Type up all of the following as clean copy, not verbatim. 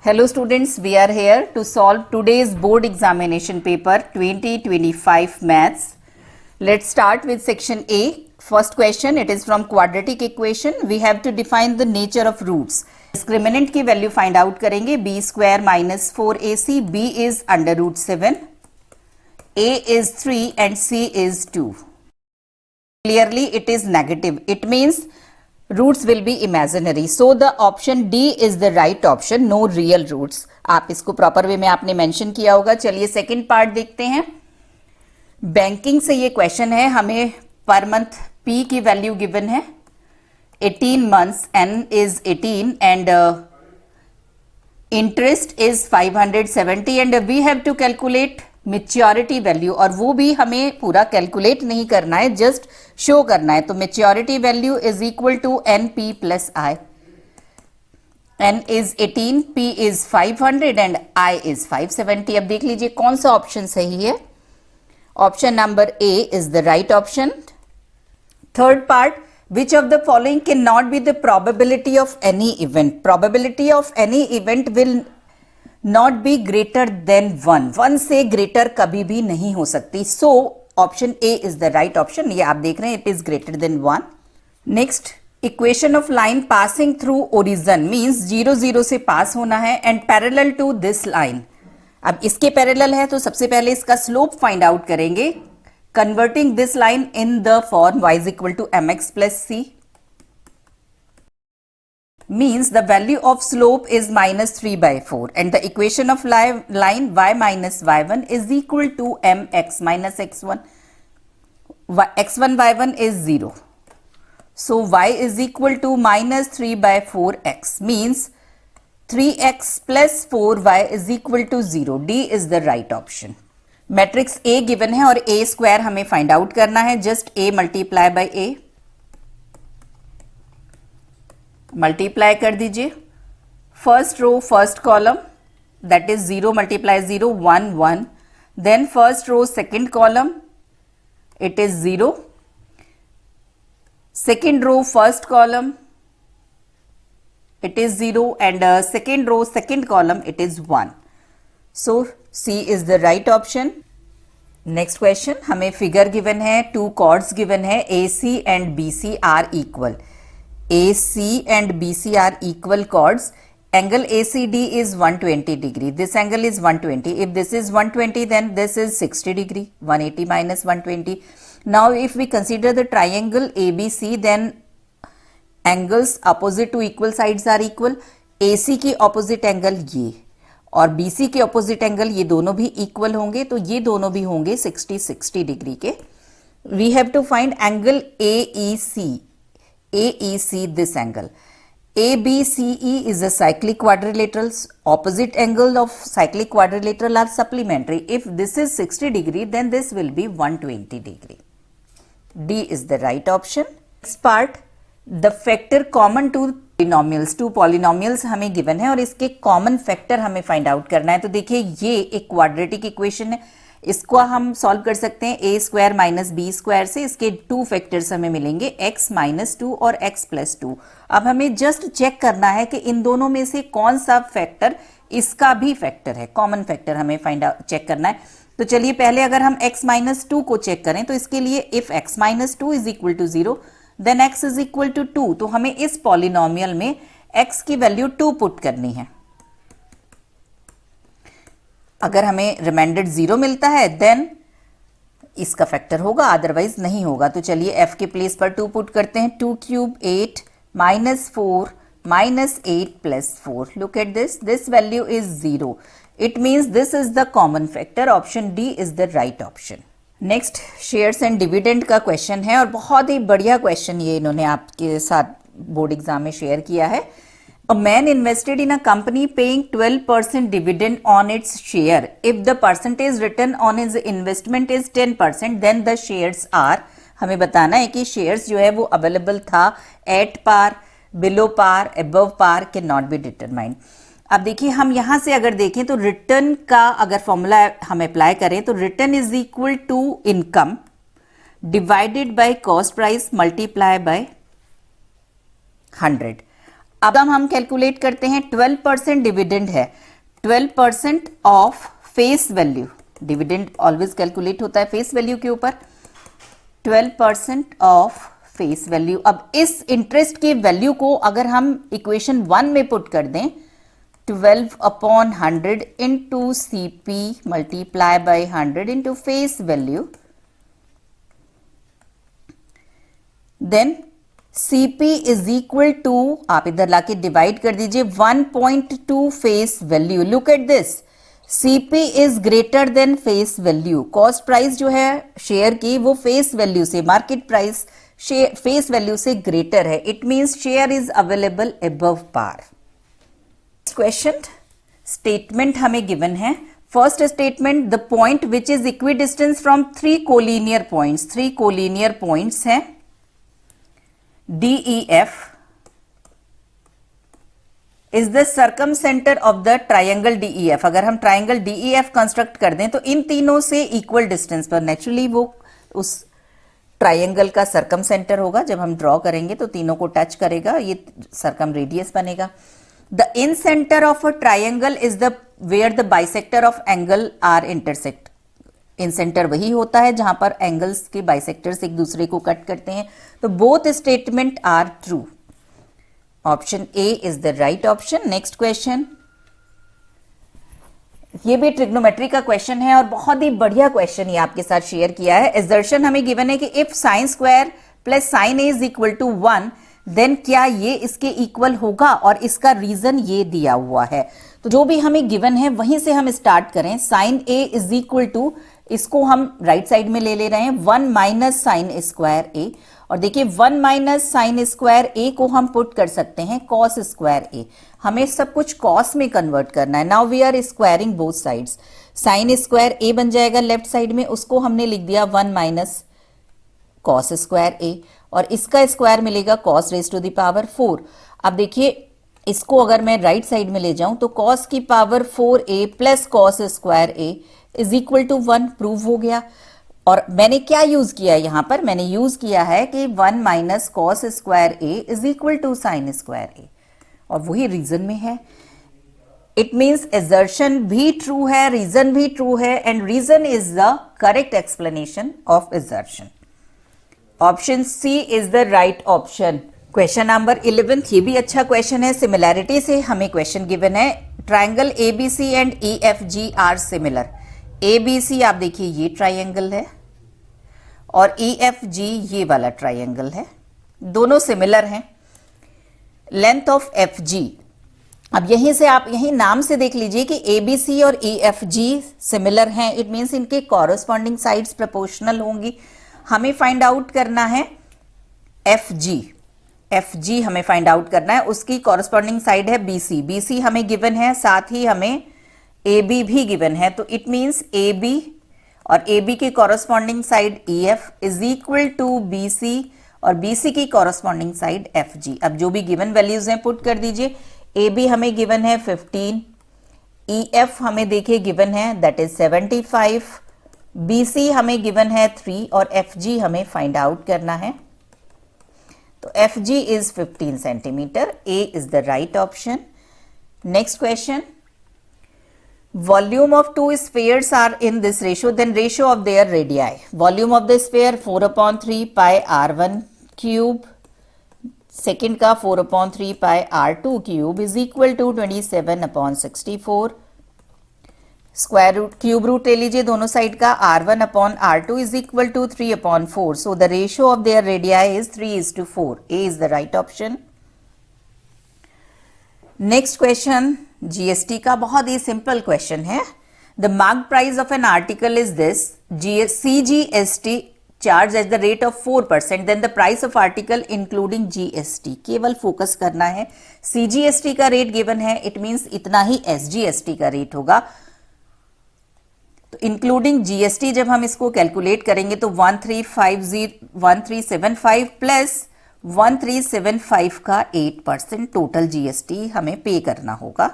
Hello students, we are here to solve today's board examination paper 2025 maths. Let's start with section A. First question, it is from quadratic equation. We have to define the nature of roots. Discriminant की value find out करेंगे. B square minus 4AC, B is under root 7, A is 3 and C is 2. Clearly it is negative. It means roots will be imaginary. So the option D is the right option, no real roots. आप इसको proper way में आपने mention किया होगा. चलिए second part देखते हैं. Banking से ये क्वेश्चन है. हमें पर मंथ P की वैल्यू गिवन है. 18 months, N is 18 and interest is 570 and we have to calculate maturity value, और वो भी हमें पूरा कैलकुलेट नहीं करना है, जस्ट शो करना है. तो maturity value is equal to N P plus I. N is 18, P is 500 and I is 570. अब देख लीजिए कौन सा ऑप्शन सही है. Option number A is the right option. Third part, which of the following cannot be the probability of any event. Probability of any event will not be greater than 1. 1 से greater कभी भी नहीं हो सकती. So option A is the right option. ये आप देख रहे हैं, it is greater than 1. Next, equation of line passing through origin means 0 0 से पास होना है and parallel to this line. अब इसके पैरेलल है तो सबसे पहले इसका स्लोप फाइंड आउट करेंगे. Converting this line in the form y is equal to mx plus c means the value of slope is minus 3 by 4 and the equation of line y minus y1 is equal to mx minus x1. x1 y1 is 0. So y is equal to minus 3 by 4x means 3x plus 4y is equal to 0. D is the right option. Matrix A given है और A square हमें find out करना है. Just A multiply by A. Multiply कर दीजिए. First row first column that is 0 multiply 0 1 1. Then first row second column it is 0. Second row first column it is 0 and second row second column it is 1. So C is the right option. Next question, हमें figure given है, two chords given है, AC and BC are equal. AC and BC are equal chords. Angle ACD is 120 degree. This angle is 120. If this is 120, then this is 60 degree. 180 minus 120. Now, if we consider the triangle ABC, then angles opposite to equal sides are equal. AC की opposite angle ये और BC के opposite angle ये दोनों भी equal होंगे, तो ये दोनों भी होंगे 60 डिग्री के. We have to find angle AEC this angle. ABCE is a cyclic quadrilateral. Opposite angle of cyclic quadrilateral are supplementary. If this is 60 degree, then this will be 120 degree. D is the right option. Next part, the factor common to polynomials. Two polynomials हमें given है और इसके common factor हमें find out करना है. तो देखिए ये एक क्वाड्रेटिक इक्वेशन है, इसको हम सॉल्व कर सकते हैं a square minus B square से. इसके टू फैक्टर्स हमें मिलेंगे x माइनस 2 और x प्लस 2. अब हमें जस्ट चेक करना है कि इन दोनों में से कौन सा फैक्टर इसका भी फैक्टर है. कॉमन फैक्टर हमें फाइंड आउट चेक करना है. तो चलिए पहले अगर हम x माइनस 2 को चेक करें तो इसके लिए if x minus 2 is equal to 0 then x is equal to 2. तो हमें इस पॉलिनोमियल में x की वैल्यू 2 पुट करनी है. अगर हमें रिमाइंडर 0 मिलता है देन इसका फैक्टर होगा, अदरवाइज नहीं होगा. तो चलिए f के प्लेस पर 2 पुट करते हैं. 2 cube 8 minus 4 minus 8 plus 4. Look at this value is 0. It means this is the common factor. Option D is the right option. Next shares and dividend का क्वेश्चन है और बहुत ही बढ़िया क्वेश्चन ये इन्होंने आपके साथ बोर्ड एग्जाम में शेयर किया है. A man invested in a company paying 12% dividend on its share. If the percentage return on his investment is 10%, then the shares are. हमें बताना है कि शेयर्स जो है वो अवेलेबल था at par, below par, above par, can not be determined. अब देखिए हम यहां से अगर देखें तो रिटर्न का अगर फॉर्मूला हम अप्लाई करें तो return is equal to income divided by cost price multiply by 100. अब हम कैलकुलेट करते हैं 12% डिविडेंड है, 12% of face value, dividend always calculate होता है फेस वैल्यू के ऊपर, 12% ऑफ फेस वैल्यू। अब इस इंटरेस्ट की वैल्यू को अगर हम इक्वेशन 1 में पुट कर दें, 12/100 into CP multiply by 100 into face value, then CP is equal to, आप इधर लाके डिवाइड कर दीजिए, 1.2 face value. Look at this, CP is greater than face value. Cost price जो है शेयर की वो फेस वैल्यू से, मार्केट प्राइस फेस वैल्यू से ग्रेटर है। It means share is available above par. Question statement हमें गिवन है। First statement, the point which is equidistance from 3 collinear points, 3 collinear points हैं DEF is the circumcentre of the triangle DEF। अगर हम triangle DEF construct कर दें तो इन तीनों से इक्वल डिस्टेंस पर नेचुरली वो उस ट्राइंगल का सर्कम सेंटर होगा। जब हम ड्रॉ करेंगे तो तीनों को टच करेगा, ये सर्कम रेडियस बनेगा। The in center of a triangle is the where the bisector of angle are intersect. In centre वही होता है जहां पर एंगल्स के बाइसेक्टर्स एक दूसरे को कट करते हैं। तो both statement are true. Option A is the right option. Next question, ये भी ट्रिग्नोमेट्री का क्वेश्चन है और बहुत ही बढ़िया क्वेश्चन ये आपके साथ शेयर किया है। एजर्शन हमें गिवन है कि if sine square plus sine A is equal to 1, then क्या ये इसके इक्वल होगा, और इसका रीजन ये दिया हुआ है। तो जो भी हमें गिवन है वहीं से हम स्टार्ट करें। Sine A is equal to, इसको हम राइट साइड में ले रहे हैं, 1 माइनस साइन स्क्वायर ए। और देखिए 1 माइनस साइन स्क्वायर ए को हम पुट कर सकते हैं कॉस स्क्वायर ए। हमें सब कुछ कॉस में कन्वर्ट करना है। Now we are squaring both sides. Sine square A बन जाएगा लेफ्ट साइड में, उसको हमने लिख दिया 1 माइनस कॉस स्क्वायर ए, और इसका स्क्वायर मिलेगा cos raise to the power 4। अब देखिए इसको अगर मैं राइट साइड में ले जाऊं तो कॉस की power 4a plus cos square A is equal to 1 prove हो गया। और मैंने क्या यूज किया है यहां पर, मैंने यूज किया है कि 1 minus cos square A is equal to sine square A, और वही रीजन में है। इट मीन्स एजर्शन भी ट्रू है, रीजन भी ट्रू है, and reason is the correct explanation of assertion. Option C is the right option. Question number 11, ये भी अच्छा क्वेश्चन है। सिमिलैरिटी से हमें क्वेश्चन गिवन है, triangle ABC and EFG are similar. ABC आप देखिए ये ट्राइंगल है और EFG ये वाला ट्राइंगल है, दोनों सिमिलर हैं। लेंथ ऑफ FG, अब यहीं से आप यहीं नाम से देख लीजिए कि ABC और EFG सिमिलर हैं। इट मीन्स इनके कॉरस्पॉन्डिंग साइड्स प्रोपोर्शनल होंगी। हमें फाइंड आउट करना है FG हमें फाइंड आउट करना है, उसकी कॉरस्पॉन्डिंग साइड है BC हमें गिवन है, साथ ही हमें AB भी गिवन है। तो इट मींस AB और AB की corresponding side EF is equal to BC और BC की कॉरस्पॉन्डिंग साइड FG। अब जो भी गिवन वैल्यूज हैं पुट कर दीजिए। AB हमें गिवन है 15, EF हमें देखिए गिवन है दैट इज 75, BC हमें गिवन है 3 और FG हमें फाइंड आउट करना है। तो FG is 15 centimetre. A is the right option. Next question. Volume of two spheres are in this ratio, then ratio of their radii. Volume of the sphere 4/3 pi r1 cube. Second का 4/3 pi r2 cube is equal to 27/64. Square root cube root ले लीजिए दोनों side का, r1/r2 is equal to 3/4। So the ratio of their radii is 3:4। A is the right option. Next question GST का बहुत ही simple question है। The mark price of an article is this, CGST charge at the rate of 4%, then the price of article including GST। केवल focus करना है, CGST का रेट given है, इट मीन्स इतना ही SGST का रेट होगा। तो इंक्लूडिंग GST जब हम इसको कैलकुलेट करेंगे तो 1375 प्लस 1375 का 8% टोटल GST हमें पे करना होगा।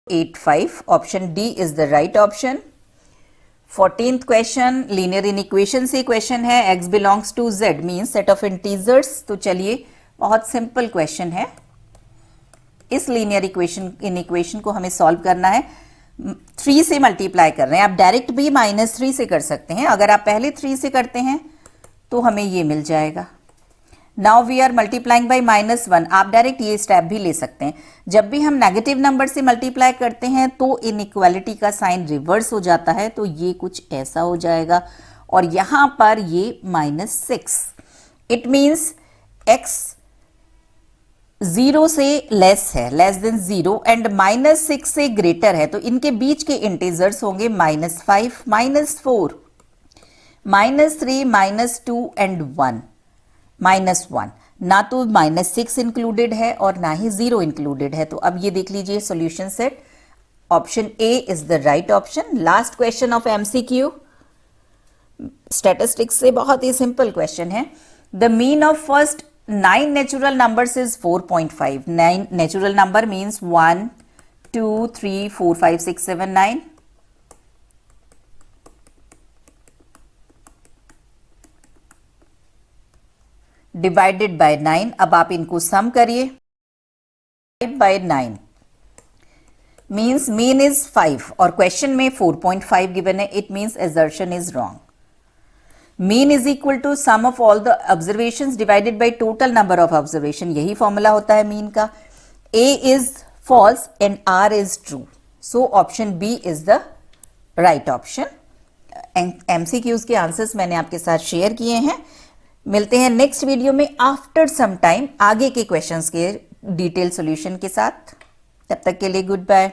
85, option D is the right option. 14th question linear inequation से क्वेश्चन है, x belongs to z means set of integers. तो चलिए बहुत सिंपल क्वेश्चन है। इस लीनियर इक्वेशन को हमें सॉल्व करना है। 3 से मल्टीप्लाई कर रहे हैं, आप डायरेक्ट भी -3 से कर सकते हैं। अगर आप पहले 3 से करते हैं तो हमें ये मिल जाएगा। Now we are multiplying by -1। आप डायरेक्ट ये स्टेप भी ले सकते हैं। जब भी हम नेगेटिव नंबर से मल्टीप्लाई करते हैं तो इनइक्वालिटी का साइन रिवर्स हो जाता है, तो ये कुछ ऐसा हो जाएगा और यहां पर ये -6। इट मीन्स x 0 से लेस है, लेस देन 0 एंड -6 से ग्रेटर है, तो इनके बीच के इंटीजर्स होंगे -5, -4, -3, -2 एंड 1, -1। ना तो -6 इंक्लूडेड है और ना ही 0 इंक्लूडेड है। तो अब ये देख लीजिए solution set. Option A is the right option. Last question of MCQ, statistics से बहुत ही सिंपल क्वेश्चन है। The mean of first 9 natural numbers is 4.5. 9 natural number means 1, 2, 3, 4, 5, 6, 7, 9. Divided by 9. अब आप इनको सम करिए। 5 by 9 means mean is 5 और question में 4.5 गिवन है। It means assertion is wrong. Mean is equal to sum of all the observations divided by total number of observation, यही formula होता है मीन का। A is false and R is true, so option B is the right option. MCQs के answers मैंने आपके साथ share किए हैं। मिलते हैं नेक्स्ट वीडियो में आफ्टर सम टाइम आगे के क्वेश्चंस के डिटेल सॉल्यूशन के साथ। तब तक के लिए गुड बाय।